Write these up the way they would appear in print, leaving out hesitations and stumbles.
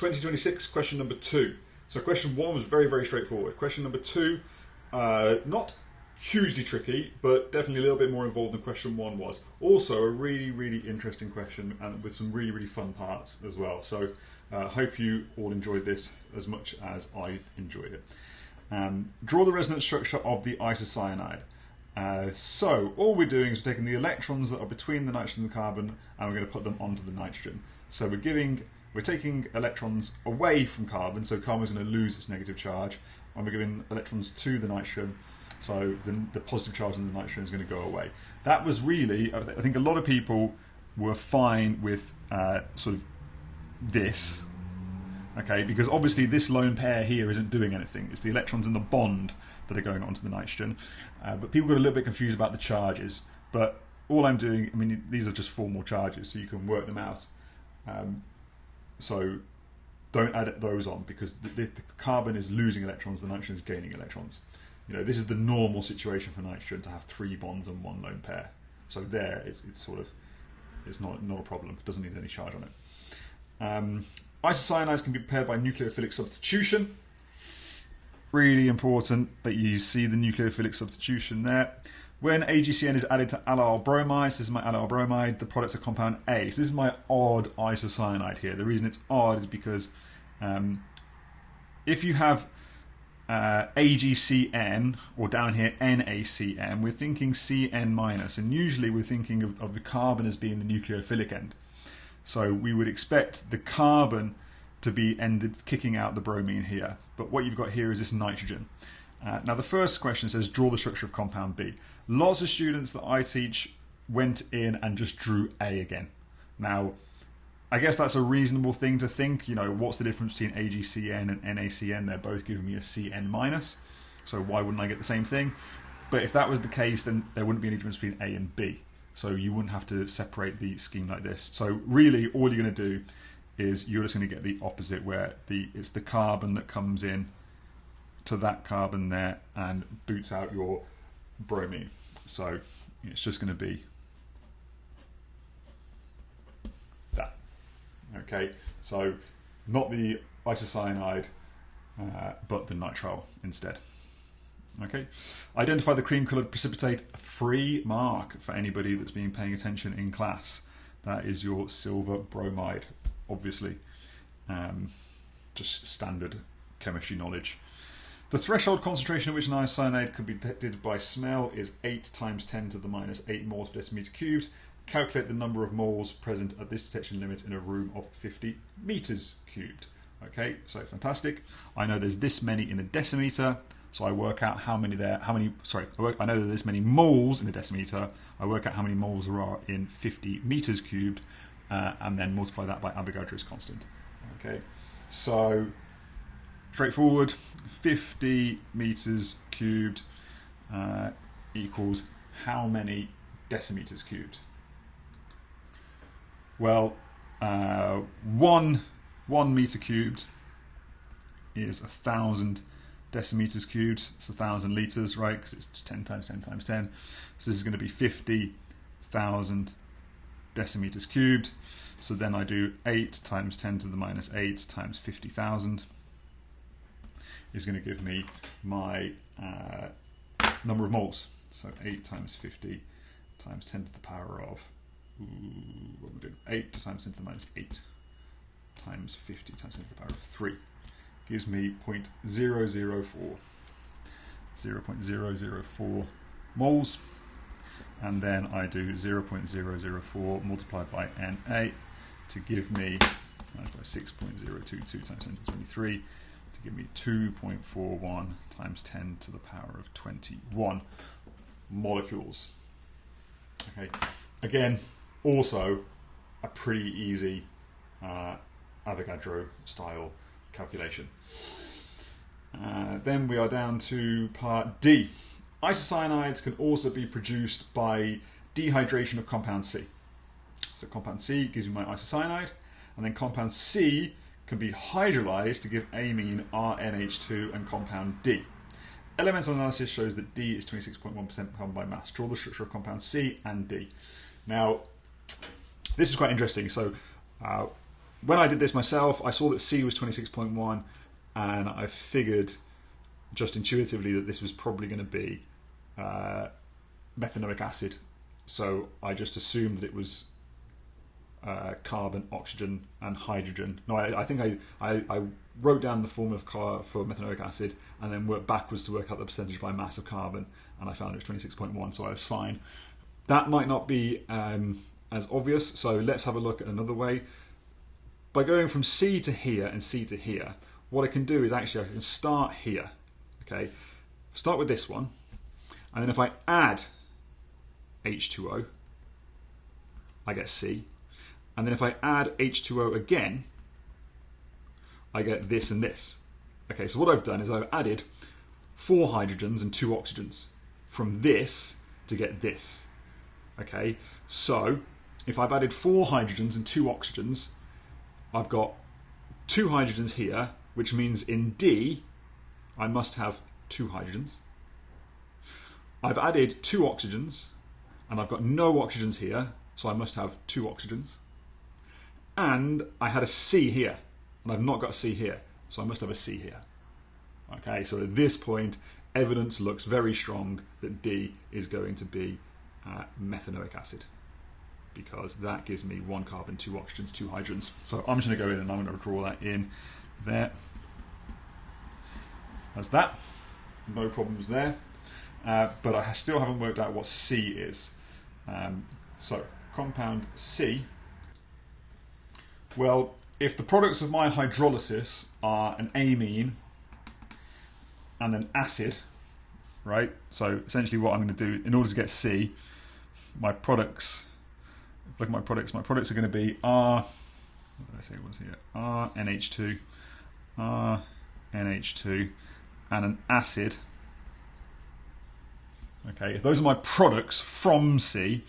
2026, question number 2. So question 1 was very, very straightforward. Question number 2, not hugely tricky, but definitely a little bit more involved than question 1 was. Also a really, really interesting question and with some really, really fun parts as well. So hope you all enjoyed this as much as I enjoyed it. Draw the resonance structure of the isocyanide. So all we're doing is we're taking the electrons that are between the nitrogen and the carbon and we're going to put them onto the nitrogen. So we're taking electrons away from carbon, so carbon is going to lose its negative charge, and we're giving electrons to the nitrogen, so the positive charge in the nitrogen is going to go away. That was really, I think a lot of people were fine with sort of this, okay, because obviously this lone pair here isn't doing anything. It's the electrons in the bond that are going onto the nitrogen, but people got a little bit confused about the charges. But all I'm doing, I mean, these are just formal charges, so you can work them out. So don't add those on because the carbon is losing electrons, the nitrogen is gaining electrons. You know, this is the normal situation for nitrogen to have 3 bonds and 1 lone pair. So there, it's sort of, it's not a problem. It doesn't need any charge on it. Isocyanides can be prepared by nucleophilic substitution. Really important that you see the nucleophilic substitution there. When AgCN is added to allyl bromides, this is my allyl bromide, the products are compound A. So this is my odd isocyanide here. The reason it's odd is because if you have AgCN, or down here NaCN, we're thinking Cn minus, and usually we're thinking of the carbon as being the nucleophilic end. So we would expect the carbon to be kicking out the bromine here. But what you've got here is this nitrogen. Now the first question says draw the structure of compound B. Lots of students that I teach went in and just drew A again. Now I guess that's a reasonable thing to think, you know, what's the difference between AgCN and NaCN? They're both giving me a Cn minus, so why wouldn't I get the same thing? But if that was the case, then there wouldn't be any difference between A and B, so you wouldn't have to separate the scheme like this. So really all you're going to do is you're just going to get the opposite, where it's the carbon that comes in to that carbon there and boots out your bromine. So it's just going to be that. Okay, so not the isocyanide, but the nitrile instead. Okay, identify the cream-coloured precipitate. Free mark for anybody that's been paying attention in class. That is your silver bromide, obviously. Just standard chemistry knowledge. The threshold concentration at which an isocyanide can be detected by smell is 8 times 10 to the minus 8 moles per decimeter cubed. Calculate the number of moles present at this detection limit in a room of 50 meters cubed. Okay, so fantastic. I know there's this many in a decimeter, so I work out how many there. I know that there's many moles in a decimeter. I work out how many moles there are in 50 meters cubed, and then multiply that by Avogadro's constant. Okay, so straightforward. 50 meters cubed equals how many decimeters cubed? Well, 1 meter cubed is 1,000 decimeters cubed. It's 1,000 liters, right? Because it's 10 times 10 times 10. So this is going to be 50,000 decimeters cubed. So then I do 8 times 10 to the minus 8 times 50,000. Is going to give me my number of moles. So 8 times 50 times 10 to the power of, what am I doing? 8 times 10 to the minus 8 times 50 times 10 to the power of 3 gives me 0.004. 0.004 moles. And then I do 0.004 multiplied by Na to give me 6.022 times 10 to the 23. Give me 2.41 times 10 to the power of 21 molecules. Okay, again, also a pretty easy Avogadro style calculation. Then we are down to part D. Isocyanides can also be produced by dehydration of compound C. So compound C gives me my isocyanide, and then compound C can be hydrolyzed to give amine RNH2 and compound D. Elemental analysis shows that D is 26.1% carbon by mass. Draw the structure of compound C and D. Now, this is quite interesting. So when I did this myself, I saw that C was 26.1, and I figured just intuitively that this was probably going to be methanoic acid. So I just assumed that it was carbon, oxygen, and hydrogen. No, I think I wrote down the formula for methanoic acid and then worked backwards to work out the percentage by mass of carbon, and I found it was 26.1, so I was fine. That might not be as obvious, so let's have a look at another way. By going from C to here and C to here, what I can do is actually I can start here. Okay, start with this one, and then if I add H2O, I get C. And then if I add H2O again, I get this and this. Okay, so what I've done is I've added 4 hydrogens and 2 oxygens from this to get this. Okay, so if I've added 4 hydrogens and 2 oxygens, I've got 2 hydrogens here, which means in D, I must have 2 hydrogens. I've added 2 oxygens, and I've got no oxygens here, so I must have 2 oxygens. And I had a C here, and I've not got a C here, so I must have a C here. Okay, so at this point, evidence looks very strong that D is going to be methanoic acid, because that gives me 1 carbon, 2 oxygens, 2 hydrogens. So I'm just going to go in and I'm going to draw that in there. That's that. No problems there. But I still haven't worked out what C is. So compound C. Well, if the products of my hydrolysis are an amine and an acid, right? So essentially what I'm going to do in order to get C, my products, look at my products are going to be what did I say it was here? RNH2, and an acid. Okay, if those are my products from C,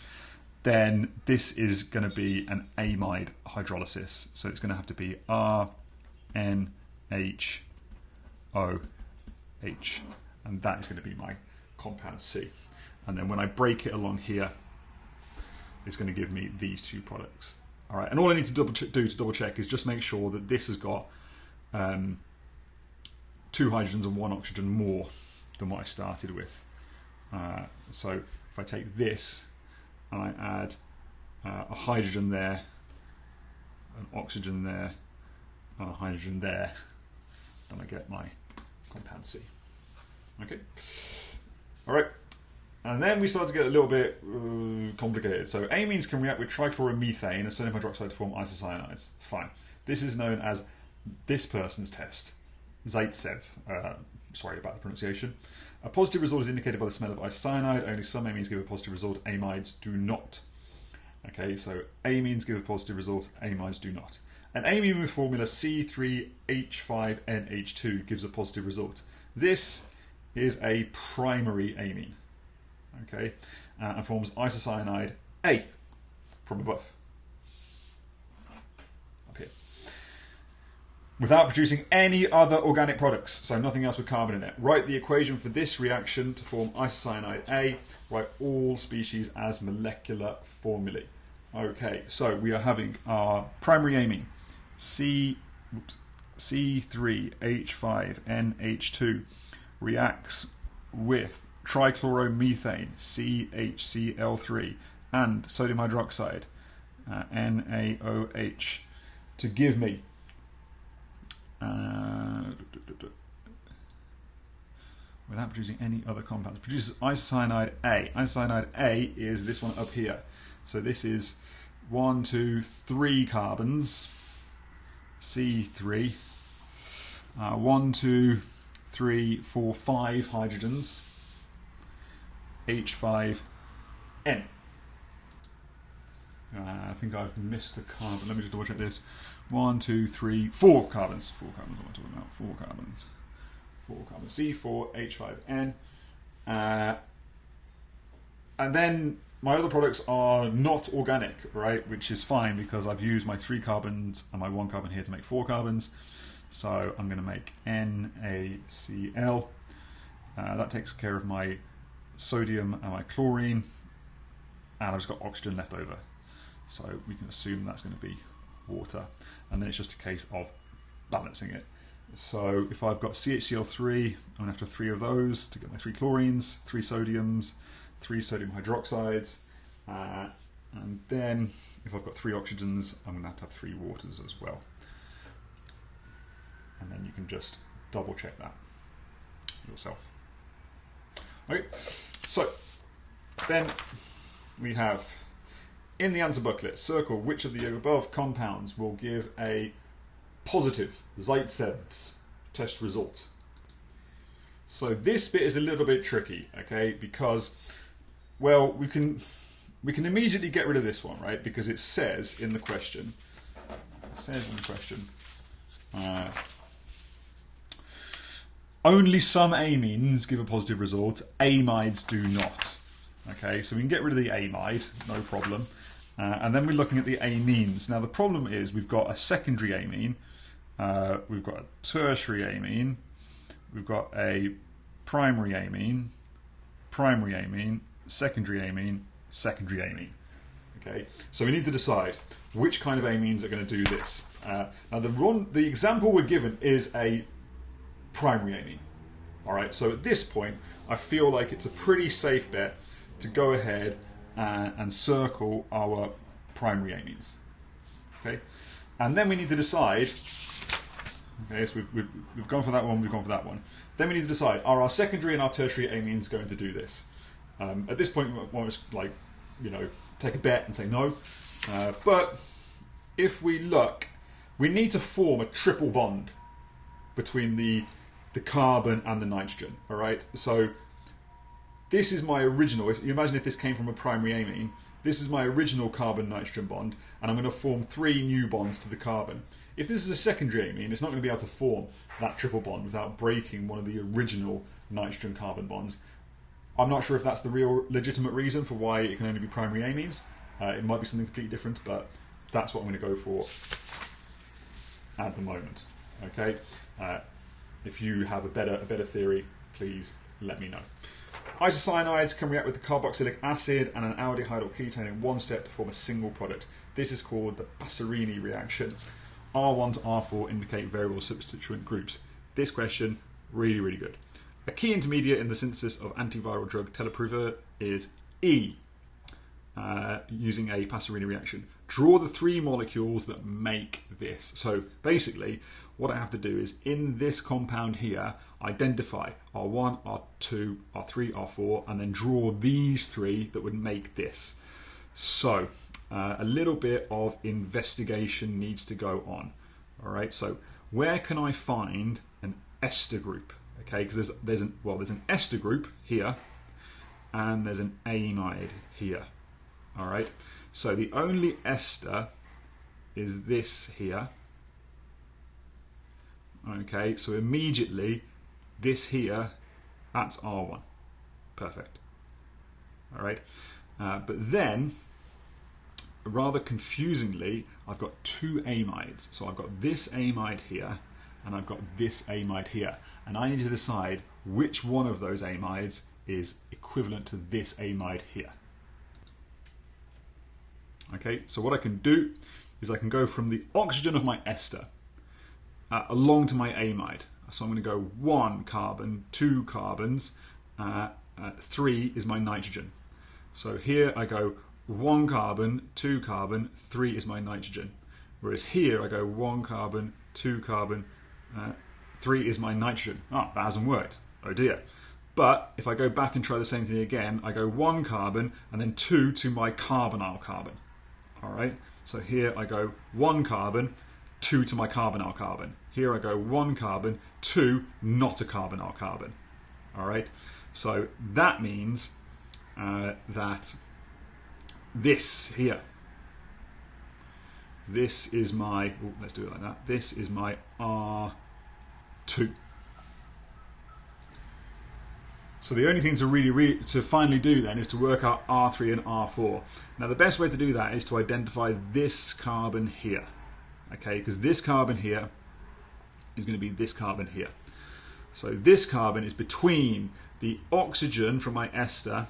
then this is going to be an amide hydrolysis. So it's going to have to be RNHOH, and that is going to be my compound C. And then when I break it along here, it's going to give me these 2 products. All right, and all I need to do to double check is just make sure that this has got 2 hydrogens and 1 oxygen more than what I started with. So if I take this and I add a hydrogen there, an oxygen there, and a hydrogen there, then I get my compound C. Okay. All right. And then we start to get a little bit complicated. So amines can react with trichloromethane and sodium hydroxide to form isocyanides. Fine. This is known as this person's test. Zaitsev. Sorry about the pronunciation. A positive result is indicated by the smell of isocyanide. Only some amines give a positive result. Amides do not. Okay, so amines give a positive result. Amides do not. An amine with formula C3H5NH2 gives a positive result. This is a primary amine. Okay, and forms isocyanide A from above. Up here. Without producing any other organic products, so nothing else with carbon in it. Write the equation for this reaction to form isocyanide A. Write all species as molecular formulae. Okay, so we are having our primary amine, C3H5NH2, reacts with trichloromethane, CHCl3, and sodium hydroxide, NaOH, to give me without producing any other compounds, produces isocyanide A. Isocyanide A is this one up here. So this is 1, 2, 3 carbons, C3, 1, 2, 3, 4, 5 hydrogens, H5N. I think I've missed a carbon. Let me just double check this. 1, 2, 3, 4 carbons. 4 carbons, what am I talking about? 4 carbons. 4 carbons. C4H5N. And then my other products are not organic, right? Which is fine because I've used my 3 carbons and my 1 carbon here to make 4 carbons. So I'm going to make NaCl. That takes care of my sodium and my chlorine. And I've just got oxygen left over. So we can assume that's going to be water. And then it's just a case of balancing it. So if I've got CHCl3, I'm going to have to have 3 of those to get my 3 chlorines, 3 sodiums, 3 sodium hydroxides, and then if I've got 3 oxygens, I'm going to have 3 waters as well. And then you can just double check that yourself. Okay, so then we have, in the answer booklet, circle which of the above compounds will give a positive Zaitsev's test result. So this bit is a little bit tricky, okay, because, well, we can immediately get rid of this one, right? Because it says in the question, only some amines give a positive result, amides do not. Okay, so we can get rid of the amide, no problem. And then we're looking at the amines. Now the problem is we've got a secondary amine, we've got a tertiary amine, we've got a primary amine, secondary amine, secondary amine. Okay, so we need to decide which kind of amines are going to do this. Now the example we're given is a primary amine. Alright, so at this point I feel like it's a pretty safe bet to go ahead and circle our primary amines. Okay, and then we need to decide, okay, so we've gone for that one, we've gone for that one. Then we need to decide, are our secondary and our tertiary amines going to do this? At this point we want to, like, you know, take a bet and say no, but if we look, we need to form a triple bond between the carbon and the nitrogen. All right, so this is my original, if you imagine if this came from a primary amine, this is my original carbon-nitrogen bond, and I'm going to form 3 new bonds to the carbon. If this is a secondary amine, it's not going to be able to form that triple bond without breaking one of the original nitrogen-carbon bonds. I'm not sure if that's the real legitimate reason for why it can only be primary amines. It might be something completely different, but that's what I'm going to go for at the moment. Okay. If you have a better theory, please let me know. Isocyanides can react with the carboxylic acid and an aldehyde or ketone in one step to form a single product. This is called the Passerini reaction. R1 to R4 indicate variable substituent groups. This question, really, really good. A key intermediate in the synthesis of antiviral drug teloprevir is E, using a Passerini reaction. Draw the 3 molecules that make this. So basically, what I have to do is, in this compound here, identify R1, R2, R3, R4, and then draw these 3 that would make this. So a little bit of investigation needs to go on. All right, so where can I find an ester group? Okay, because there's an ester group here, and there's an amide here. All right, so the only ester is this here. Okay, so immediately this here, that's R1. Perfect. All right, but then, rather confusingly, I've got 2 amides. So I've got this amide here, and I've got this amide here. And I need to decide which one of those amides is equivalent to this amide here. Okay, so what I can do is I can go from the oxygen of my ester along to my amide. So I'm going to go 1 carbon, 2 carbons, 3 is my nitrogen. So here I go 1 carbon, 2 carbon, 3 is my nitrogen. Whereas here I go 1 carbon, 2 carbon, 3 is my nitrogen. Oh, that hasn't worked. Oh dear. But if I go back and try the same thing again, I go 1 carbon and then 2 to my carbonyl carbon. All right. So here I go 1 carbon, 2 to my carbonyl carbon. Here I go 1 carbon, 2 not a carbonyl carbon. All right. So that means that this here, this is my, let's do it like that. This is my R2. So the only thing to finally do then is to work out R3 and R4. Now the best way to do that is to identify this carbon here. Okay, because this carbon here is going to be this carbon here. So this carbon is between the oxygen from my ester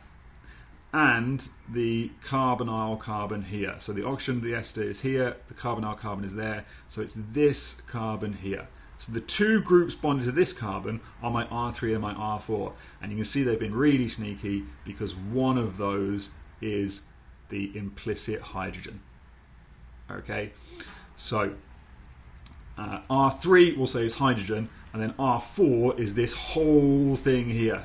and the carbonyl carbon here. So the oxygen, the ester is here, the carbonyl carbon is there, so it's this carbon here. So the two groups bonded to this carbon are my R3 and my R4, and you can see they've been really sneaky because one of those is the implicit hydrogen. Okay, so R3 we'll say is hydrogen, and then R4 is this whole thing here,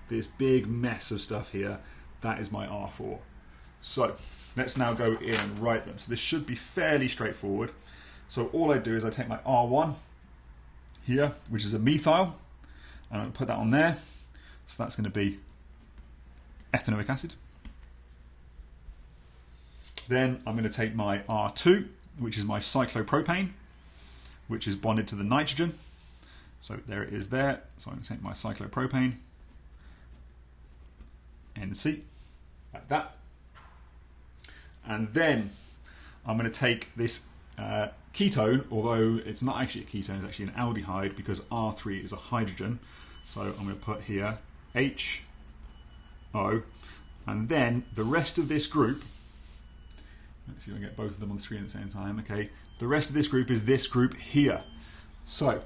this big mess of stuff here. That is my R4. So let's now go in and write them. So this should be fairly straightforward. So all I do is I take my R1 here, which is a methyl, and I'll put that on there. So that's going to be ethanoic acid. Then I'm going to take my R2, which is my cyclopropane, which is bonded to the nitrogen. So there it is there. So I'm going to take my cyclopropane, NC, like that. And then I'm going to take this ketone, although it's not actually a ketone, it's actually an aldehyde because R3 is a hydrogen. So I'm going to put here HO, and then the rest of this group, let's see if I can get both of them on the screen at the same time. Okay, the rest of this group is this group here. So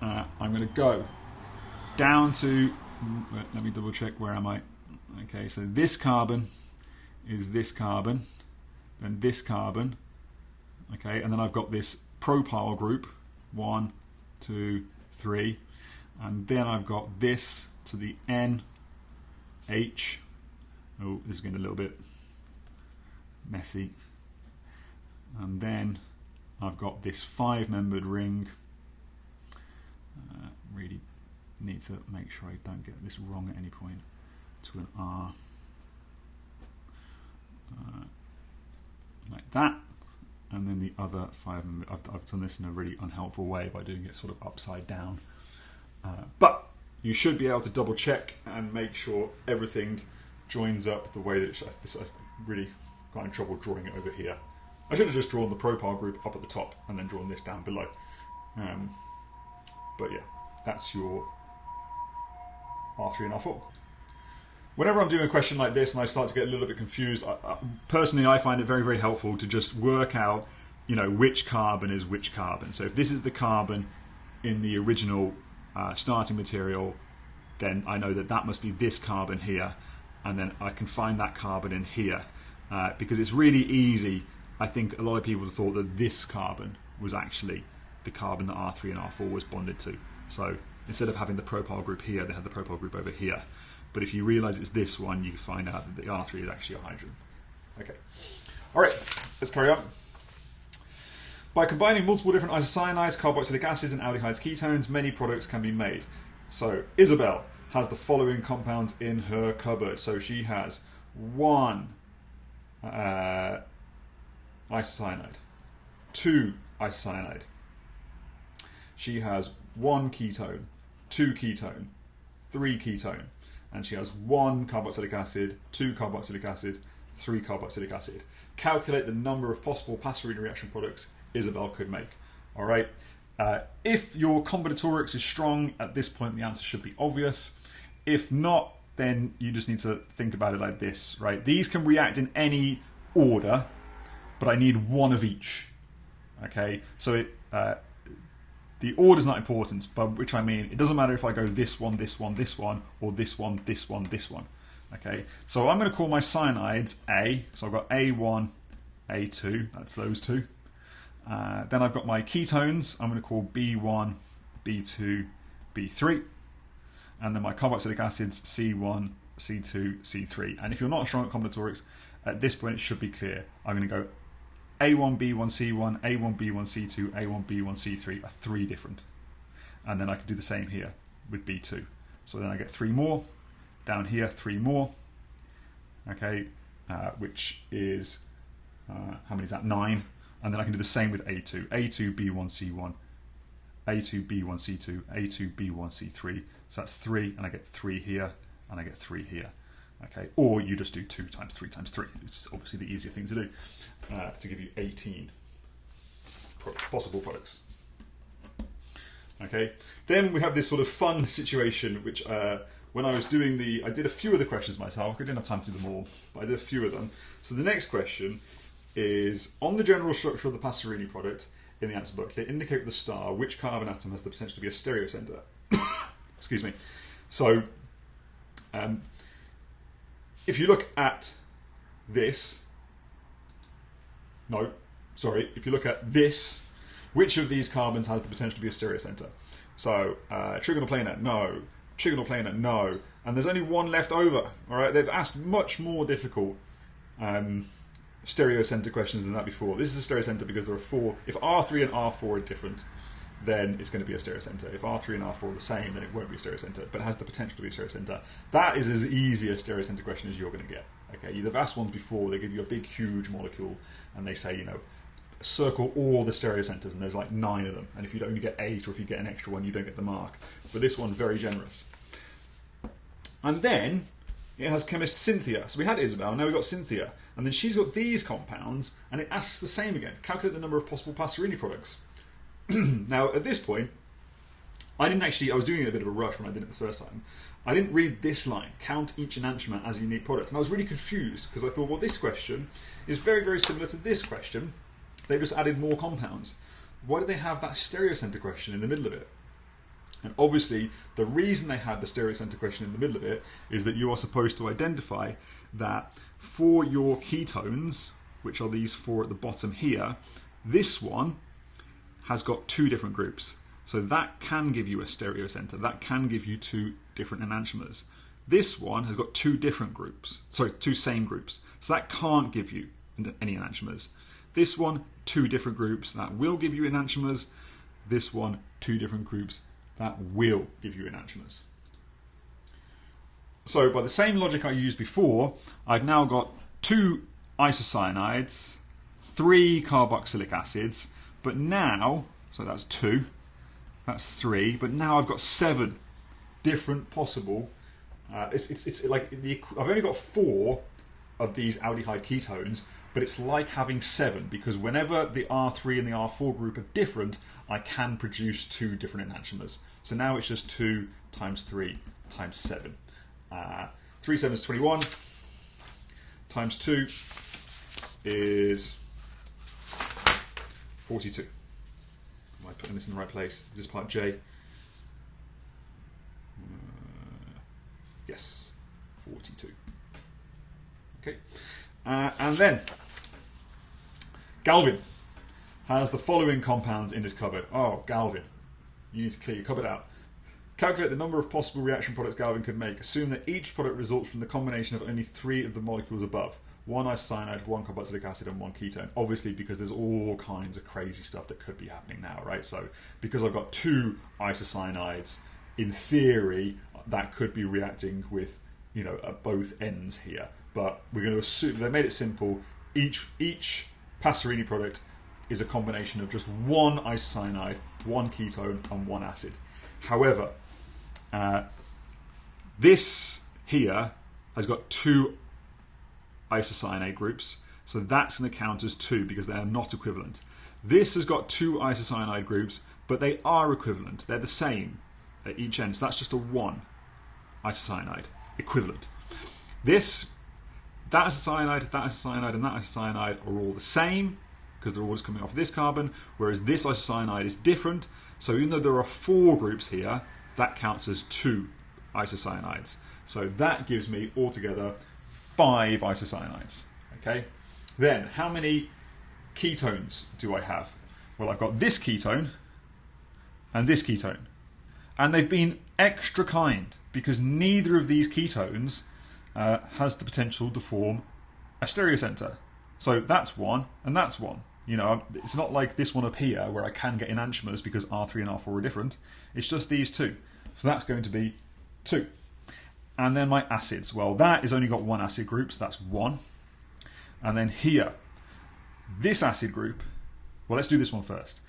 I'm going to go down to, let me double check, where am I? Okay, so this carbon is this carbon, then this carbon, okay, and then I've got this propyl group, 1, 2, 3, and then I've got this to the NH. Oh, this is getting a little bit messy. And then I've got this 5-membered ring. Really need to make sure I don't get this wrong at any point, to an R, like that. And then the other 5-membered, I've done this in a really unhelpful way by doing it sort of upside down. But you should be able to double check and make sure everything joins up the way that I really got in trouble drawing it over here. I should have just drawn the propyl group up at the top and then drawn this down below. But yeah, that's your R3 and R4. Whenever I'm doing a question like this and I start to get a little bit confused, personally I find it very, very helpful to just work out, which carbon is which carbon. So if this is the carbon in the original starting material, then I know that that must be this carbon here, and then I can find that carbon in here. Because it's really easy. I think a lot of people thought that this carbon was actually the carbon that R3 and R4 was bonded to. So instead of having the propyl group here, they had the propyl group over here. But if you realise it's this one, you can find out that the R3 is actually a hydrogen. Okay. All right, let's carry on. By combining multiple different isocyanides, carboxylic acids, and aldehydes, ketones, many products can be made. So Isabel has the following compounds in her cupboard. So she has 1 isocyanide, 2 isocyanide. She has 1 ketone, 2 ketone, 3 ketone, and she has 1 carboxylic acid, 2 carboxylic acid, 3 carboxylic acid. Calculate the number of possible Passerini reaction products Isabel could make. All right. If your combinatorics is strong at this point, the answer should be obvious. If not, then you just need to think about it like this, right? These can react in any order, but I need 1 of each. Okay, so the order's not important, by which I mean it doesn't matter if I go this one, this one, this one, or this one, this one, this one. Okay, so I'm going to call my cyanides A. So I've got A1, A2. That's those two. Then I've got my ketones. I'm going to call B1, B2, B3. And then my carboxylic acids, C1, C2, C3. And if you're not strong at combinatorics, at this point it should be clear. I'm going to go A1, B1, C1, A1, B1, C2, A1, B1, C3 are 3 different. And then I can do the same here with B2. So then I get 3 more. Down here, 3 more. Okay, which is, how many is that? 9. And then I can do the same with A2. A2, B1, C1, A2, B1, C2, A2, B1, C3. So that's 3, and I get 3 here, and I get 3 here. Okay, or you just do 2 times 3 times 3. It's obviously the easier thing to do, to give you 18 possible products. Okay, then we have this sort of fun situation, which when I was doing I did a few of the questions myself. I didn't have time to do them all, but I did a few of them. So the next question is, on the general structure of the Passerini product in the answer booklet, indicate with the star which carbon atom has the potential to be a stereocenter. Excuse me. So, if you look at this, if you look at this, which of these carbons has the potential to be a stereocenter? So, trigonal planar, no. Trigonal planar, no. And there's only one left over. All right, they've asked much more difficult stereocenter questions than that before. This is a stereocenter because there are 4. If R3 and R4 are different, then it's going to be a stereocenter. If R3 and R4 are the same, then it won't be a stereocenter, but it has the potential to be a stereocenter. That is as easy a stereocenter question as you're going to get. Okay, they've asked ones before. They give you a big, huge molecule, and they say, circle all the stereocenters, and there's like 9 of them. And if you only get 8, or if you get an extra one, you don't get the mark. But this one's very generous. And then it has chemist Cynthia. So we had Isabel, now we've got Cynthia. And then she's got these compounds, and it asks the same again. Calculate the number of possible Passerini products. Now, at this point, I was doing it in a bit of a rush when I did it the first time. I didn't read this line, count each enantiomer as a unique product. And I was really confused, because I thought, well, this question is very, very similar to this question. They've just added more compounds. Why do they have that stereocenter question in the middle of it? And obviously, the reason they had the stereocenter question in the middle of it is that you are supposed to identify that for your ketones, which are these 4 at the bottom here, this one has got 2 different groups. So that can give you a stereocenter. That can give you 2 different enantiomers. This one has got 2 different groups. Sorry, 2 same groups. So that can't give you any enantiomers. This one, 2 different groups. That will give you enantiomers. This one, 2 different groups. That will give you enantiomers. So by the same logic I used before, I've now got 2 isocyanides, 3 carboxylic acids, but now, so that's 2, that's 3, but now I've got 7 different possible, it's like, I've only got 4 of these aldehyde ketones, but it's like having 7, because whenever the R3 and the R4 group are different, I can produce 2 different enantiomers. So now it's just 2 times 3 times 7. 3 7 is 21, times 2 is 42. Am I putting this in the right place? Is this part J? Yes, 42. Okay, and then Galvin has the following compounds in his cupboard. Oh, Galvin, you need to clear your cupboard out. Calculate the number of possible reaction products Galvin could make. Assume that each product results from the combination of only 3 of the molecules above. 1 isocyanide, 1 carboxylic acid, and 1 ketone. Obviously, because there's all kinds of crazy stuff that could be happening now, right? So, because I've got 2 isocyanides, in theory, that could be reacting with, at both ends here. But we're going to assume they made it simple. Each Passerini product is a combination of just 1 isocyanide, 1 ketone, and 1 acid. However, this here has got 2 isocyanate groups, so that's going to count as 2 because they are not equivalent. This has got 2 isocyanide groups, but they are equivalent. They're the same at each end, so that's just a 1 isocyanide equivalent. That isocyanide, and that isocyanide are all the same because they're all just coming off this carbon, whereas this isocyanide is different. So even though there are 4 groups here, that counts as 2 isocyanides. So that gives me altogether 5 isocyanides. Okay. Then how many ketones do I have? Well, I've got this ketone and this ketone, and they've been extra kind because neither of these ketones has the potential to form a stereocenter. So that's 1 and that's 1. It's not like this one up here where I can get enantiomers because R3 and R4 are different. It's just these 2. So that's going to be 2. And then my acids. Well, that has only got 1 acid group, so that's 1. And then here, this acid group, well, let's do this one first.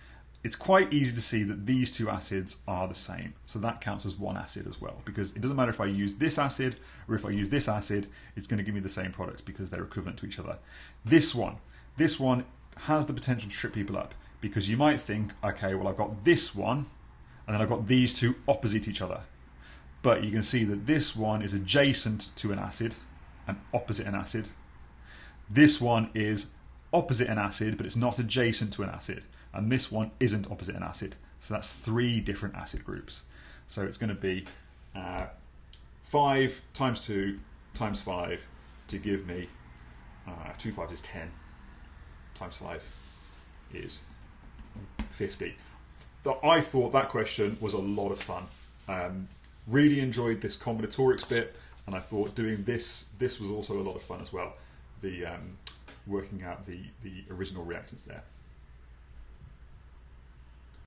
It's quite easy to see that these 2 acids are the same. So that counts as 1 acid as well, because it doesn't matter if I use this acid or if I use this acid, it's going to give me the same products because they're equivalent to each other. This one has the potential to trip people up because you might think, okay, well, I've got this one and then I've got these 2 opposite each other. but you can see that this one is adjacent to an acid and opposite an acid. This one is opposite an acid, but it's not adjacent to an acid. And this one isn't opposite an acid. So that's 3 different acid groups. So it's going to be 5 times 2 times 5 to give me 2 5s is 10 times 5 is 50. I thought that question was a lot of fun. Really enjoyed this combinatorics bit, and I thought doing this was also a lot of fun as well. The working out the original reactants there.